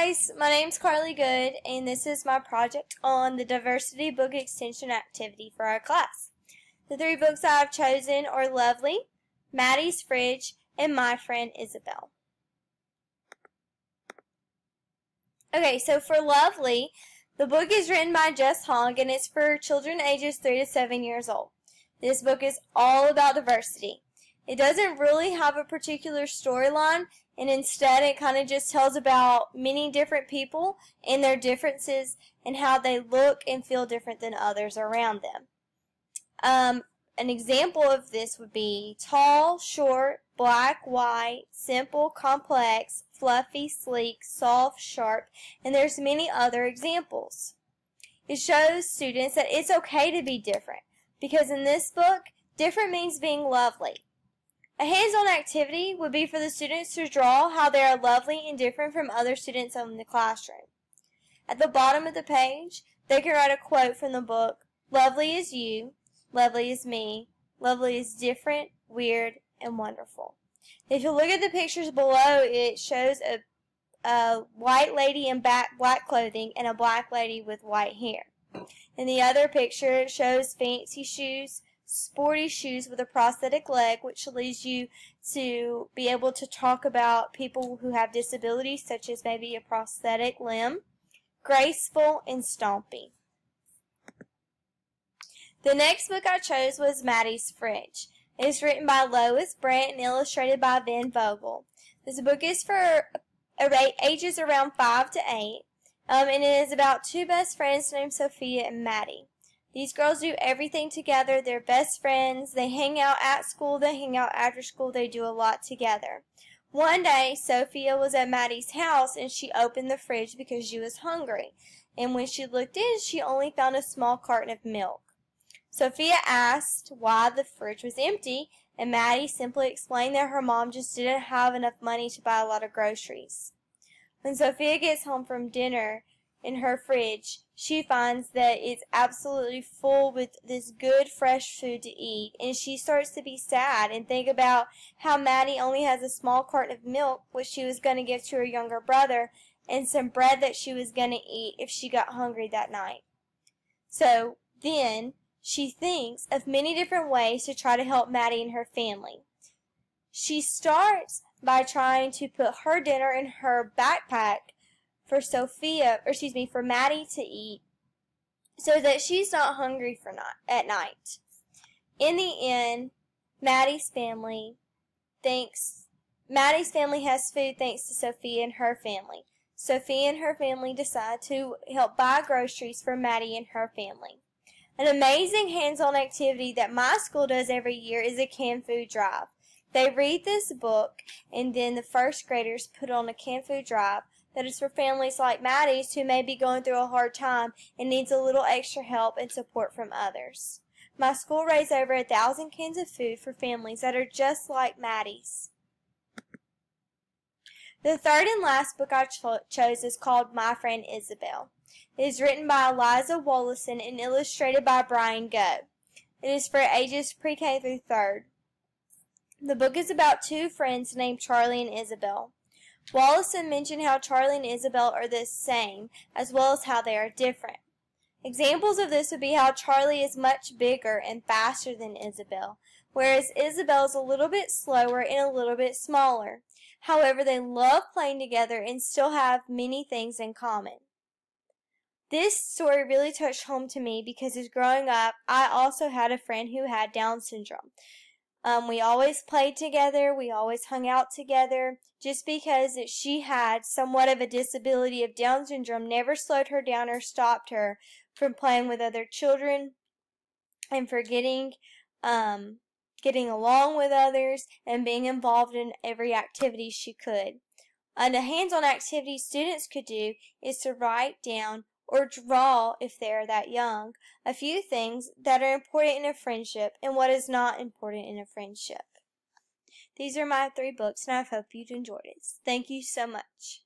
guys, my name's Carly Good, and this is my project on the Diversity Book Extension activity for our class. The three books I have chosen are Lovely, Maddie's Fridge, and My Friend Isabel. Okay, so for Lovely, the book is written by Jess Hong, and it's for children ages 3 to 7 years old. This book is all about diversity. It doesn't really have a particular storyline, and instead it kind of just tells about many different people and their differences and how they look and feel different than others around them. An example of this would be tall, short, black, white, simple, complex, fluffy, sleek, soft, sharp, and there's many other examples. It shows students that it's okay to be different, because in this book, different means being lovely. A hands-on activity would be for the students to draw how they are lovely and different from other students in the classroom. At the bottom of the page, they can write a quote from the book, "Lovely is you, lovely is me, lovely is different, weird, and wonderful." If you look at the pictures below, it shows a white lady in black clothing and a black lady with white hair. In the other picture, it shows fancy shoes, sporty shoes with a prosthetic leg, which leads you to be able to talk about people who have disabilities, such as maybe a prosthetic limb, graceful, and stompy. The next book I chose was Maddie's Fridge. It is written by Lois Brandt and illustrated by Ben Vogel. This book is for ages around 5 to 8, and it is about two best friends named Sophia and Maddie. These girls do everything together. They're best friends. They hang out at school. They hang out after school. They do a lot together. One day, Sophia was at Maddie's house, and she opened the fridge because she was hungry. And when she looked in, she only found a small carton of milk. Sophia asked why the fridge was empty, and Maddie simply explained that her mom just didn't have enough money to buy a lot of groceries. When Sophia gets home from dinner, in her fridge, she finds that it's absolutely full with this good fresh food to eat, and she starts to be sad and think about how Maddie only has a small carton of milk, which she was going to give to her younger brother, and some bread that she was going to eat if she got hungry that night. So then she thinks of many different ways to try to help Maddie and her family. She starts by trying to put her dinner in her backpack for Maddie to eat, so that she's not hungry at night. In the end, Maddie's family has food thanks to Sophia and her family. Sophia and her family decide to help buy groceries for Maddie and her family. An amazing hands-on activity that my school does every year is a canned food drive. They read this book, and then the first graders put on a canned food drive that is for families like Maddie's who may be going through a hard time and needs a little extra help and support from others. My school raised over 1,000 cans of food for families that are just like Maddie's. The third and last book I chose is called My Friend Isabel. It is written by Eliza Wallison and illustrated by Brian Goh. It is for ages pre-K through 3rd. The book is about two friends named Charlie and Isabel. Wallison mentioned how Charlie and Isabel are the same, as well as how they are different. Examples of this would be how Charlie is much bigger and faster than Isabel, whereas Isabel is a little bit slower and a little bit smaller. However, they love playing together and still have many things in common. This story really touched home to me because as growing up, I also had a friend who had Down syndrome. We always played together, we always hung out together. Just because she had somewhat of a disability of Down syndrome never slowed her down or stopped her from playing with other children and for getting along with others and being involved in every activity she could. And a hands-on activity students could do is to write down or draw, if they are that young, a few things that are important in a friendship and what is not important in a friendship. These are my 3 books, and I hope you enjoyed it. Thank you so much.